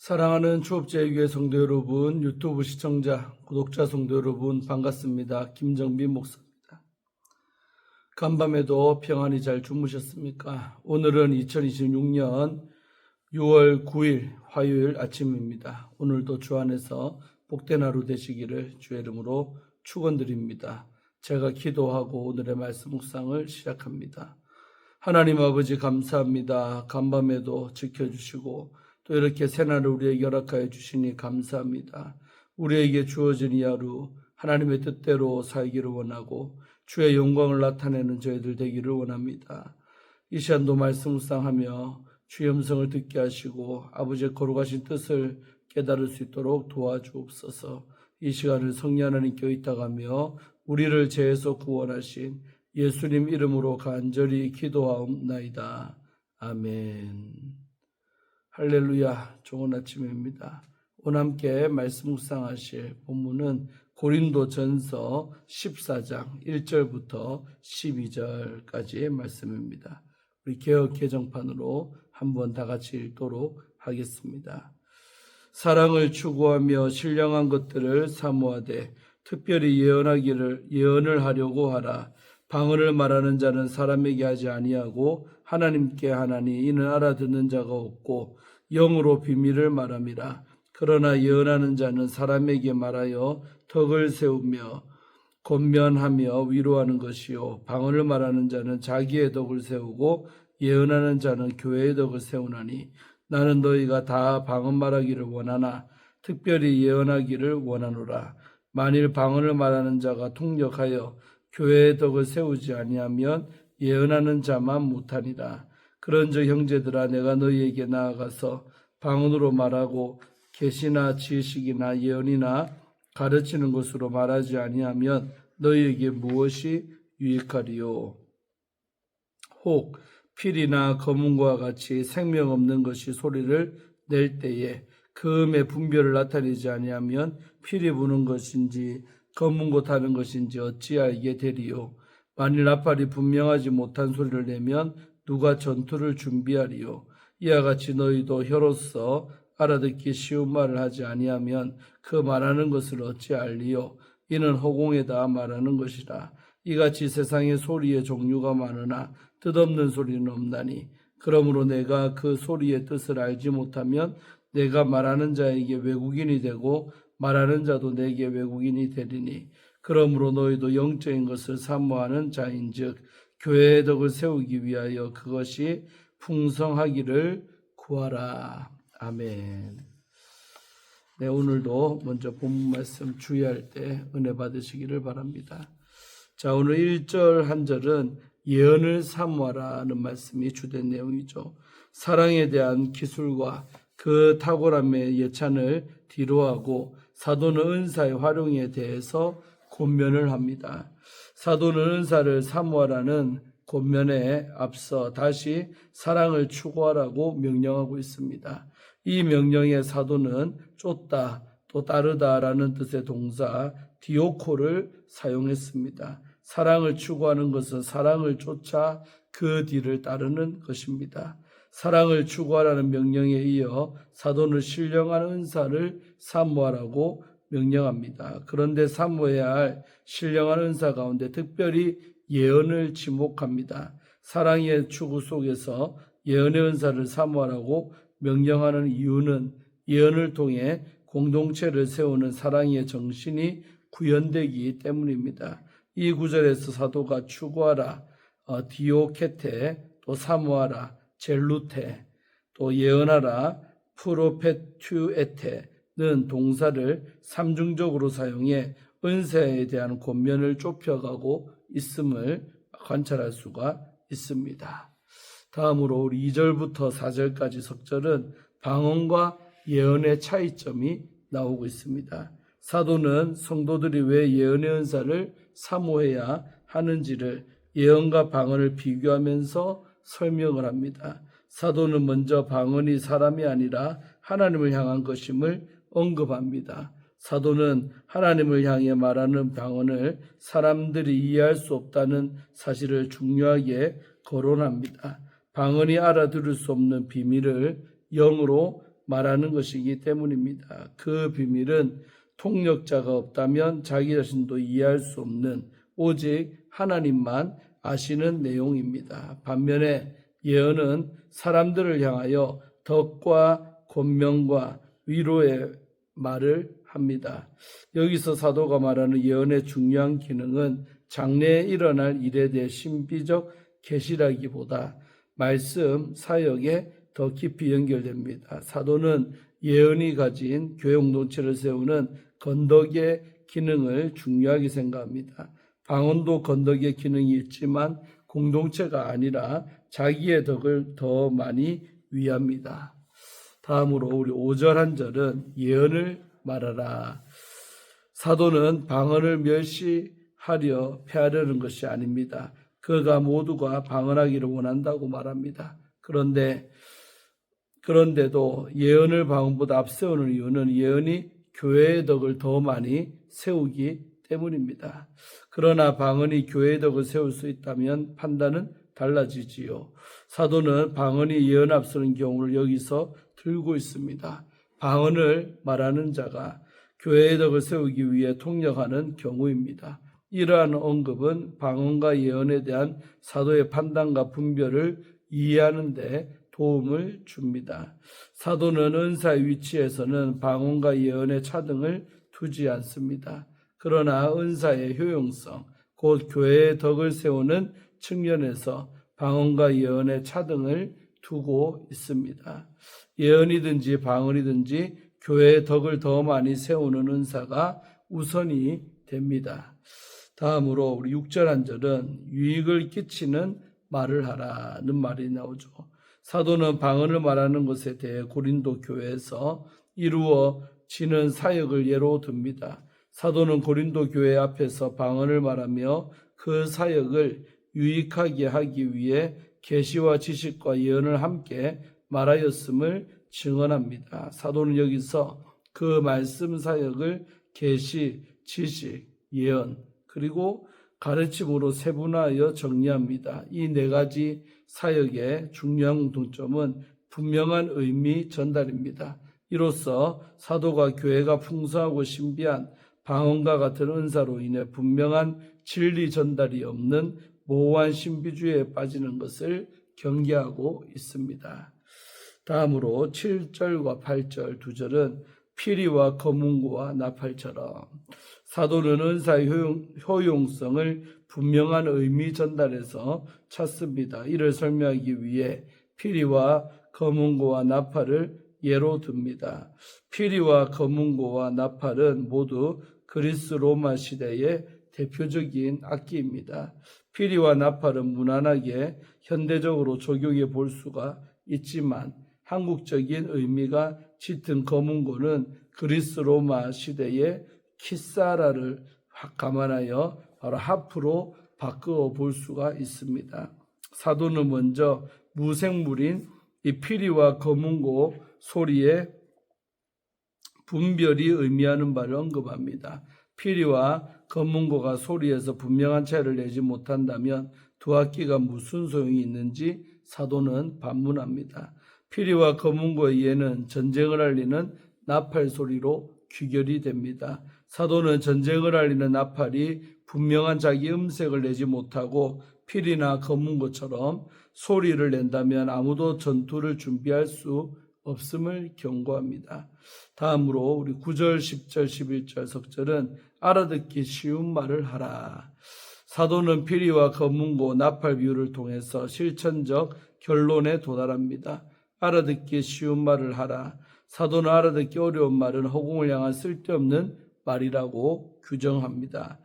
사랑하는 초업제일교회 성도 여러분, 유튜브 시청자, 구독자 성도 여러분 반갑습니다. 김정빈 목사입니다. 간밤에도 평안히 잘 주무셨습니까? 오늘은 2026년 6월 9일 화요일 아침입니다. 오늘도 주 안에서 복된 하루 되시기를 주의 이름으로 축원드립니다. 제가 기도하고 오늘의 말씀 묵상을 시작합니다. 하나님 아버지 감사합니다. 간밤에도 지켜주시고 또 이렇게 새날을 우리에게 허락하여 주시니 감사합니다. 우리에게 주어진 이 하루 하나님의 뜻대로 살기를 원하고 주의 영광을 나타내는 저희들 되기를 원합니다. 이 시간도 말씀 묵상하며 주의 음성을 듣게 하시고 아버지의 거룩하신 뜻을 깨달을 수 있도록 도와주옵소서. 이 시간을 성령 하나님께 의탁하며 우리를 죄에서 구원하신 예수님 이름으로 간절히 기도하옵나이다. 아멘. 할렐루야. 좋은 아침입니다. 오늘 함께 말씀 묵상하실 본문은 고린도전서 14장 1절부터 12절까지의 말씀입니다. 우리 개역 개정판으로 한번 다 같이 읽도록 하겠습니다. 사랑을 추구하며 신령한 것들을 사모하되 특별히 예언을 하려고 하라. 방언을 말하는 자는 사람에게 하지 아니하고 하나님께 하나니 이는 알아듣는 자가 없고 영으로 비밀을 말함이라. 그러나 예언하는 자는 사람에게 말하여 덕을 세우며 권면하며 위로하는 것이요 방언을 말하는 자는 자기의 덕을 세우고 예언하는 자는 교회의 덕을 세우나니 나는 너희가 다 방언 말하기를 원하나 특별히 예언하기를 원하노라. 만일 방언을 말하는 자가 통역하여 교회의 덕을 세우지 아니하면 예언하는 자만 못하니라. 그런즉 형제들아 내가 너희에게 나아가서 방언으로 말하고 계시나 지식이나 예언이나 가르치는 것으로 말하지 아니하면 너희에게 무엇이 유익하리요. 혹 필이나 검은과 같이 생명 없는 것이 소리를 낼 때에 그 음의 분별을 나타내지 아니하면 필이 부는 것인지 검은 것 하는 것인지 어찌 알게 되리요. 만일 나팔이 분명하지 못한 소리를 내면 누가 전투를 준비하리요. 이와 같이 너희도 혀로서 알아듣기 쉬운 말을 하지 아니하면 그 말하는 것을 어찌 알리요. 이는 허공에다 말하는 것이라. 이같이 세상에 소리의 종류가 많으나 뜻없는 소리는 없나니 그러므로 내가 그 소리의 뜻을 알지 못하면 내가 말하는 자에게 외국인이 되고 말하는 자도 내게 외국인이 되리니 그러므로 너희도 영적인 것을 사모하는 자인즉 교회의 덕을 세우기 위하여 그것이 풍성하기를 구하라. 아멘. 네, 오늘도 먼저 본문 말씀 주의할 때 은혜 받으시기를 바랍니다. 자, 오늘 1절 한 절은 예언을 사모하라는 말씀이 주된 내용이죠. 사랑에 대한 기술과 그 탁월함의 예찬을 뒤로하고 사도는 은사의 활용에 대해서 권면을 합니다. 사도는 은사를 사모하라는 권면에 앞서 다시 사랑을 추구하라고 명령하고 있습니다. 이 명령에 사도는 쫓다 또 따르다라는 뜻의 동사 디오코를 사용했습니다. 사랑을 추구하는 것은 사랑을 쫓아 그 뒤를 따르는 것입니다. 사랑을 추구하라는 명령에 이어 사도는 신령한 은사를 사모하라고 명령합니다. 그런데 사모해야 할 신령한 은사 가운데 특별히 예언을 지목합니다. 사랑의 추구 속에서 예언의 은사를 사모하라고 명령하는 이유는 예언을 통해 공동체를 세우는 사랑의 정신이 구현되기 때문입니다. 이 구절에서 사도가 추구하라, 디오케테, 또 사모하라, 젤루테, 또 예언하라, 프로페투에테는 동사를 삼중적으로 사용해 은사에 대한 권면을 좁혀가고 있음을 관찰할 수가 있습니다. 다음으로 우리 2절부터 4절까지 석절은 방언과 예언의 차이점이 나오고 있습니다. 사도는 성도들이 왜 예언의 은사를 사모해야 하는지를 예언과 방언을 비교하면서 설명을 합니다. 사도는 먼저 방언이 사람이 아니라 하나님을 향한 것임을 언급합니다. 사도는 하나님을 향해 말하는 방언을 사람들이 이해할 수 없다는 사실을 중요하게 거론합니다. 방언이 알아들을 수 없는 비밀을 영으로 말하는 것이기 때문입니다. 그 비밀은 통역자가 없다면 자기 자신도 이해할 수 없는 오직 하나님만 아시는 내용입니다. 반면에 예언은 사람들을 향하여 덕과 권명과 위로의 말을 합니다. 여기서 사도가 말하는 예언의 중요한 기능은 장래에 일어날 일에 대해 신비적 계시라기보다 말씀, 사역에 더 깊이 연결됩니다. 사도는 예언이 가진 교회 공동체를 세우는 건덕의 기능을 중요하게 생각합니다. 방언도 건덕의 기능이 있지만 공동체가 아니라 자기의 덕을 더 많이 위합니다. 다음으로 우리 5절 한 절은 예언을 말하라. 사도는 방언을 멸시하려 폐하려는 것이 아닙니다. 그가 모두가 방언하기를 원한다고 말합니다. 그런데도 예언을 방언보다 앞세우는 이유는 예언이 교회의 덕을 더 많이 세우기 때문입니다. 그러나 방언이 교회의 덕을 세울 수 있다면 판단은 달라지지요. 사도는 방언이 예언 앞서는 경우를 여기서 들고 있습니다. 방언을 말하는 자가 교회의 덕을 세우기 위해 통역하는 경우입니다. 이러한 언급은 방언과 예언에 대한 사도의 판단과 분별을 이해하는 데 도움을 줍니다. 사도는 은사의 위치에서는 방언과 예언의 차등을 두지 않습니다. 그러나 은사의 효용성, 곧 교회의 덕을 세우는 측면에서 방언과 예언의 차등을 두고 있습니다. 예언이든지 방언이든지 교회의 덕을 더 많이 세우는 은사가 우선이 됩니다. 다음으로 우리 6절 한 절은 유익을 끼치는 말을 하라는 말이 나오죠. 사도는 방언을 말하는 것에 대해 고린도 교회에서 이루어지는 사역을 예로 듭니다. 사도는 고린도 교회 앞에서 방언을 말하며 그 사역을 유익하게 하기 위해 계시와 지식과 예언을 함께 말하였음을 증언합니다. 사도는 여기서 그 말씀 사역을 계시, 지식, 예언, 그리고 가르침으로 세분화하여 정리합니다. 이 네 가지 사역의 중요한 공통점은 분명한 의미 전달입니다. 이로써 사도가 교회가 풍성하고 신비한 방언과 같은 은사로 인해 분명한 진리 전달이 없는 모호한 신비주의에 빠지는 것을 경계하고 있습니다. 다음으로 7절과 8절 두 절은 피리와 거문고와 나팔처럼 사도는 은사의 효용성을 분명한 의미 전달에서 찾습니다. 이를 설명하기 위해 피리와 거문고와 나팔을 예로 듭니다. 피리와 거문고와 나팔은 모두 그리스 로마 시대의 대표적인 악기입니다. 피리와 나팔은 무난하게 현대적으로 적용해 볼 수가 있지만 한국적인 의미가 짙은 거문고는 그리스 로마 시대의 키사라를 감안하여 바로 하프로 바꾸어 볼 수가 있습니다. 사도는 먼저 무생물인 이 피리와 거문고 소리의 분별이 의미하는 바를 언급합니다. 피리와 거문고가 소리에서 분명한 차이를 내지 못한다면 두 악기가 무슨 소용이 있는지 사도는 반문합니다. 피리와 거문고의 이해는 전쟁을 알리는 나팔 소리로 귀결이 됩니다. 사도는 전쟁을 알리는 나팔이 분명한 자기 음색을 내지 못하고 피리나 거문고처럼 소리를 낸다면 아무도 전투를 준비할 수 없음을 경고합니다. 다음으로 우리 9절, 10절, 11절 석절은 알아듣기 쉬운 말을 하라. 사도는 피리와 거문고, 나팔 비유를 통해서 실천적 결론에 도달합니다. 알아듣기 쉬운 말을 하라. 사도는 알아듣기 어려운 말은 허공을 향한 쓸데없는 말이라고 규정합니다.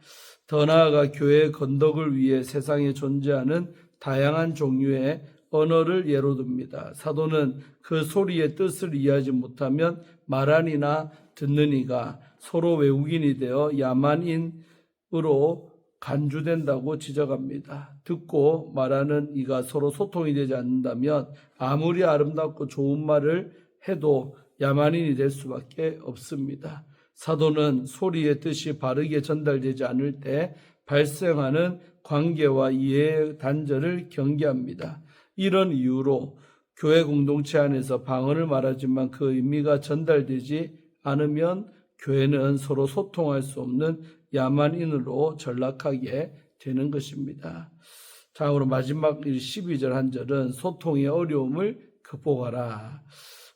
더 나아가 교회의 건덕을 위해 세상에 존재하는 다양한 종류의 언어를 예로 듭니다. 사도는 그 소리의 뜻을 이해하지 못하면 말하니나 듣는 이가 서로 외국인이 되어 야만인으로 간주된다고 지적합니다. 듣고 말하는 이가 서로 소통이 되지 않는다면 아무리 아름답고 좋은 말을 해도 야만인이 될 수밖에 없습니다. 사도는 소리의 뜻이 바르게 전달되지 않을 때 발생하는 관계와 이해의 단절을 경계합니다. 이런 이유로 교회 공동체 안에서 방언을 말하지만 그 의미가 전달되지 않으면 교회는 서로 소통할 수 없는 야만인으로 전락하게 되는 것입니다. 다음으로 마지막 12절 한 절은 소통의 어려움을 극복하라.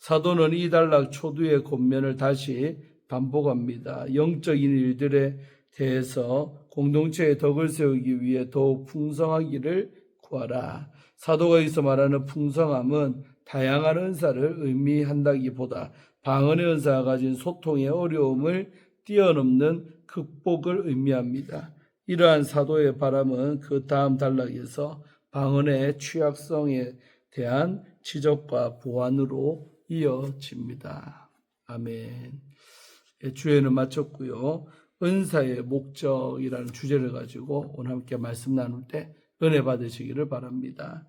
사도는 이 단락 초두의 권면을 다시 반복합니다. 영적인 일들에 대해서 공동체의 덕을 세우기 위해 더욱 풍성하기를 구하라. 사도가 여기서 말하는 풍성함은 다양한 은사를 의미한다기보다 방언의 은사가 가진 소통의 어려움을 뛰어넘는 극복을 의미합니다. 이러한 사도의 바람은 그 다음 단락에서 방언의 취약성에 대한 지적과 보완으로 이어집니다. 아멘. 주에는 마쳤고요. 은사의 목적이라는 주제를 가지고 오늘 함께 말씀 나눌 때 은혜 받으시기를 바랍니다.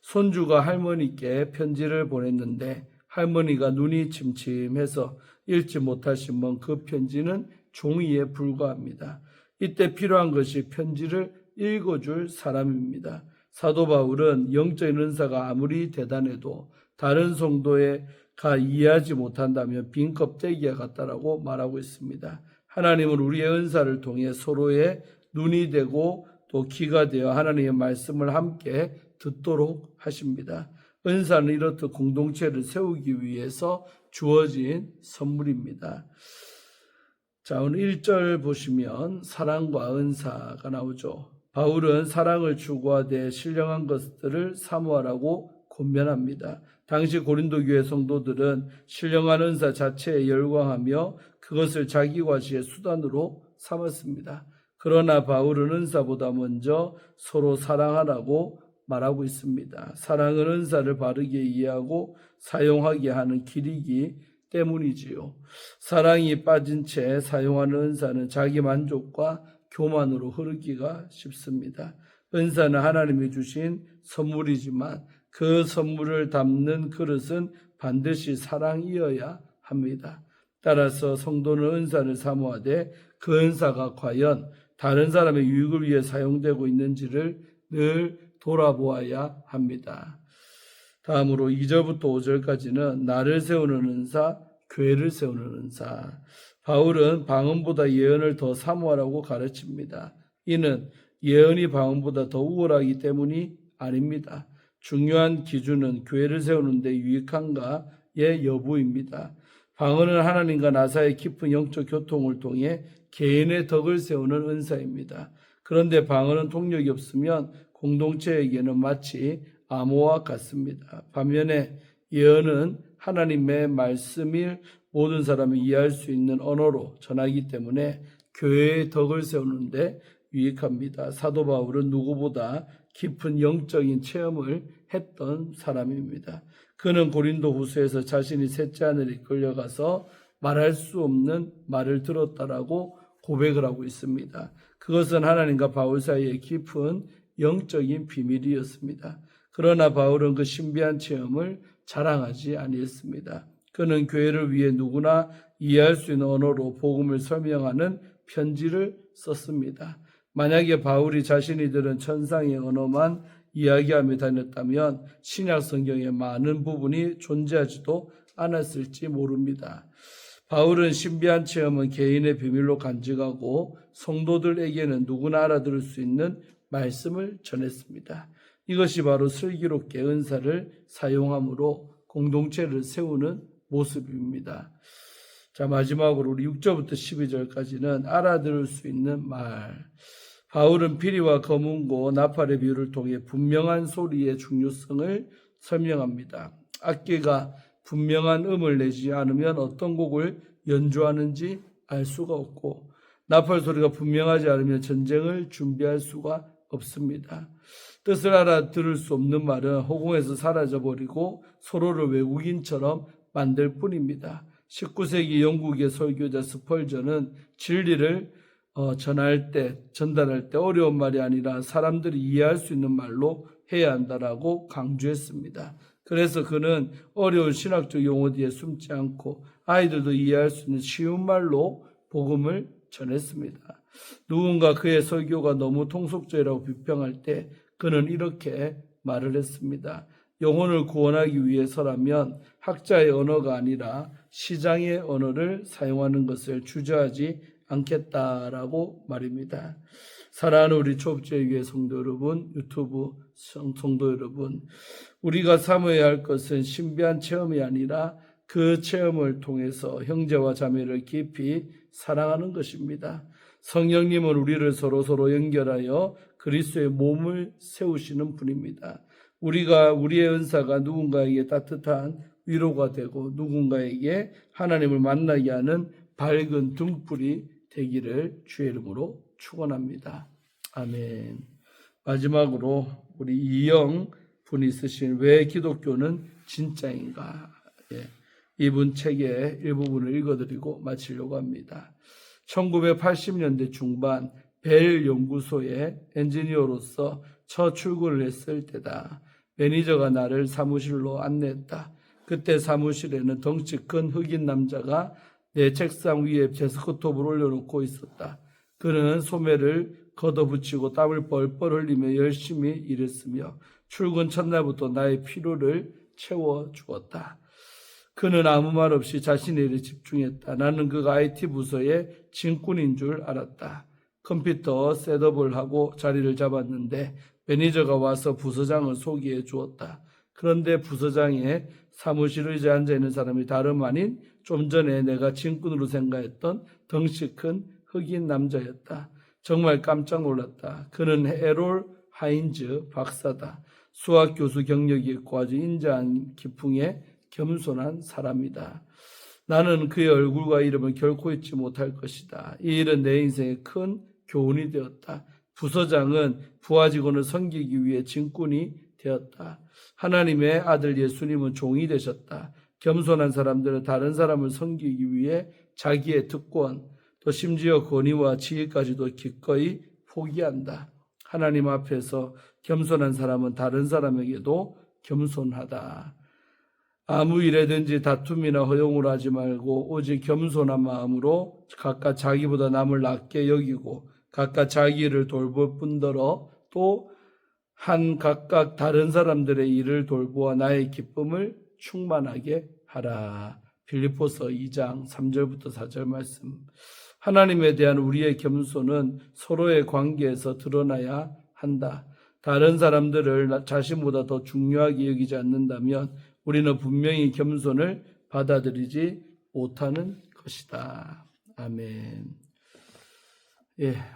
손주가 할머니께 편지를 보냈는데 할머니가 눈이 침침해서 읽지 못하시면 그 편지는 종이에 불과합니다. 이때 필요한 것이 편지를 읽어줄 사람입니다. 사도 바울은 영적인 은사가 아무리 대단해도 다른 성도가 이해하지 못한다면 빈 껍데기와 같다라고 말하고 있습니다. 하나님은 우리의 은사를 통해 서로의 눈이 되고 또 귀가 되어 하나님의 말씀을 함께 듣도록 하십니다. 은사는 이렇듯 공동체를 세우기 위해서 주어진 선물입니다. 자, 오늘 1절 보시면 사랑과 은사가 나오죠. 바울은 사랑을 추구하되 신령한 것들을 사모하라고 권면합니다. 당시 고린도 교회 성도들은 신령한 은사 자체에 열광하며 그것을 자기 과시의 수단으로 삼았습니다. 그러나 바울은 은사보다 먼저 서로 사랑하라고 말하고 있습니다. 사랑은 은사를 바르게 이해하고 사용하게 하는 길이기 때문이지요. 사랑이 빠진 채 사용하는 은사는 자기 만족과 교만으로 흐르기가 쉽습니다. 은사는 하나님이 주신 선물이지만 그 선물을 담는 그릇은 반드시 사랑이어야 합니다. 따라서 성도는 은사를 사모하되 그 은사가 과연 다른 사람의 유익을 위해 사용되고 있는지를 늘 돌아보아야 합니다. 다음으로 2절부터 5절까지는 나를 세우는 은사, 교회를 세우는 은사. 바울은 방언보다 예언을 더 사모하라고 가르칩니다. 이는 예언이 방언보다 더 우월하기 때문이 아닙니다. 중요한 기준은 교회를 세우는 데 유익한가의 여부입니다. 방언은 하나님과 나 사이의 깊은 영적 교통을 통해 개인의 덕을 세우는 은사입니다. 그런데 방언은 통력이 없으면 공동체에게는 마치 암호와 같습니다. 반면에 예언은 하나님의 말씀을 모든 사람이 이해할 수 있는 언어로 전하기 때문에 교회의 덕을 세우는데 유익합니다. 사도 바울은 누구보다 깊은 영적인 체험을 했던 사람입니다. 그는 고린도 후서에서 자신이 셋째 하늘에 끌려가서 말할 수 없는 말을 들었다라고 고백을 하고 있습니다. 그것은 하나님과 바울 사이의 깊은 영적인 비밀이었습니다. 그러나 바울은 그 신비한 체험을 자랑하지 아니했습니다. 그는 교회를 위해 누구나 이해할 수 있는 언어로 복음을 설명하는 편지를 썼습니다. 만약에 바울이 자신이 들은 천상의 언어만 이야기하며 다녔다면 신약 성경의 많은 부분이 존재하지도 않았을지 모릅니다. 바울은 신비한 체험은 개인의 비밀로 간직하고 성도들에게는 누구나 알아들을 수 있는 말씀을 전했습니다. 이것이 바로 슬기롭게 은사를 사용함으로 공동체를 세우는 모습입니다. 자, 마지막으로 우리 6절부터 12절까지는 알아들을 수 있는 말. 바울은 피리와 검은고 나팔의 비유를 통해 분명한 소리의 중요성을 설명합니다. 악기가 분명한 음을 내지 않으면 어떤 곡을 연주하는지 알 수가 없고 나팔 소리가 분명하지 않으면 전쟁을 준비할 수가 없습니다. 뜻을 알아들을 수 없는 말은 허공에서 사라져버리고 서로를 외국인처럼 만들 뿐입니다. 19세기 영국의 설교자 스펄전은 진리를 전달할 때 어려운 말이 아니라 사람들이 이해할 수 있는 말로 해야 한다라고 강조했습니다. 그래서 그는 어려운 신학적 용어 뒤에 숨지 않고 아이들도 이해할 수 있는 쉬운 말로 복음을 전했습니다. 누군가 그의 설교가 너무 통속적이라고 비평할 때 그는 이렇게 말을 했습니다. 영혼을 구원하기 위해서라면 학자의 언어가 아니라 시장의 언어를 사용하는 것을 주저하지 않겠다라고 말입니다. 사랑하는 우리 초업제교회 성도 여러분, 유튜브 성도 여러분, 우리가 삼아야 할 것은 신비한 체험이 아니라 그 체험을 통해서 형제와 자매를 깊이 사랑하는 것입니다. 성령님은 우리를 서로 연결하여 그리스도의 몸을 세우시는 분입니다. 우리의 은사가 누군가에게 따뜻한 위로가 되고 누군가에게 하나님을 만나게 하는 밝은 등불이 되기를 주의 이름으로 축원합니다. 아멘. 마지막으로 우리 이영 분이 쓰신 왜 기독교는 진짜인가? 이분 책의 일부분을 읽어드리고 마치려고 합니다. 1980년대 중반 벨 연구소에 엔지니어로서 첫 출근을 했을 때다. 매니저가 나를 사무실로 안내했다. 그때 사무실에는 덩치 큰 흑인 남자가 내 책상 위에 데스크톱을 올려놓고 있었다. 그는 소매를 걷어붙이고 땀을 뻘뻘 흘리며 열심히 일했으며 출근 첫날부터 나의 피로를 채워주었다. 그는 아무 말 없이 자신의 일에 집중했다. 나는 그가 IT 부서의 진꾼인 줄 알았다. 컴퓨터 셋업을 하고 자리를 잡았는데 매니저가 와서 부서장을 소개해 주었다. 그런데 부서장의 사무실 의자에 앉아있는 사람이 다름 아닌 좀 전에 내가 진꾼으로 생각했던 덩치 큰 흑인 남자였다. 정말 깜짝 놀랐다. 그는 에롤 하인즈 박사다. 수학 교수 경력이 있고 아주 인자한 기풍에 겸손한 사람이다. 나는 그의 얼굴과 이름을 결코 잊지 못할 것이다. 이 일은 내 인생에 큰 교훈이 되었다. 부서장은 부하 직원을 섬기기 위해 진꾼이 되었다. 하나님의 아들 예수님은 종이 되셨다. 겸손한 사람들은 다른 사람을 섬기기 위해 자기의 특권, 또 심지어 권위와 지위까지도 기꺼이 포기한다. 하나님 앞에서 겸손한 사람은 다른 사람에게도 겸손하다. 아무 일에든지 다툼이나 허용을 하지 말고 오직 겸손한 마음으로 각각 자기보다 남을 낮게 여기고 각각 자기 일을 돌볼 뿐더러 또 각각 다른 사람들의 일을 돌보아 나의 기쁨을 충만하게 하라. 빌립보서 2장 3절부터 4절 말씀. 하나님에 대한 우리의 겸손은 서로의 관계에서 드러나야 한다. 다른 사람들을 자신보다 더 중요하게 여기지 않는다면 우리는 분명히 겸손을 받아들이지 못하는 것이다. 아멘.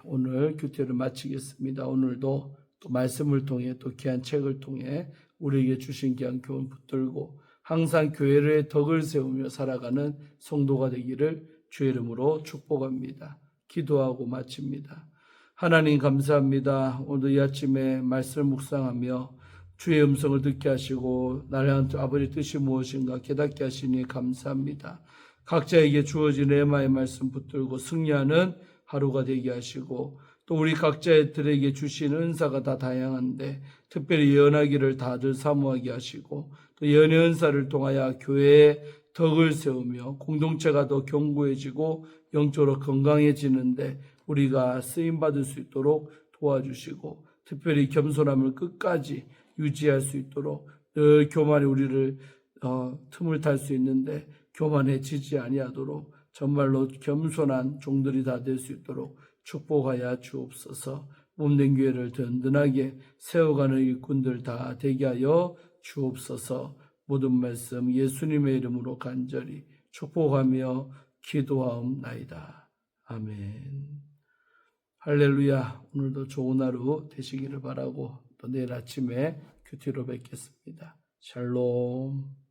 오늘 큐티를 마치겠습니다. 오늘도 또 말씀을 통해 또 귀한 책을 통해 우리에게 주신 귀한 교훈 붙들고 항상 교회의 덕을 세우며 살아가는 성도가 되기를 주의 이름으로 축복합니다. 기도하고 마칩니다. 하나님 감사합니다. 오늘 이 아침에 말씀을 묵상하며 주의 음성을 듣게 하시고 나를 향한 아버지 뜻이 무엇인가 깨닫게 하시니 감사합니다. 각자에게 주어진 레마의 말씀 붙들고 승리하는 하루가 되게 하시고 또 우리 각자들에게 주신 은사가 다 다양한데 특별히 예언하기를 다들 사모하게 하시고 또 예언의 은사를 통하여 교회의 덕을 세우며 공동체가 더 견고해지고 영적으로 건강해지는데 우리가 쓰임받을 수 있도록 도와주시고 특별히 겸손함을 끝까지 유지할 수 있도록 늘 교만이 우리를 틈을 탈 수 있는데 교만해지지 아니하도록 정말로 겸손한 종들이 다 될 수 있도록 축복하여 주옵소서. 몸된 교회를 든든하게 세워가는 일꾼들 다 되게 하여 주옵소서. 모든 말씀 예수님의 이름으로 간절히 축복하며 기도하옵나이다. 아멘. 할렐루야. 오늘도 좋은 하루 되시기를 바라고 또 내일 아침에 큐티로 뵙겠습니다. 샬롬.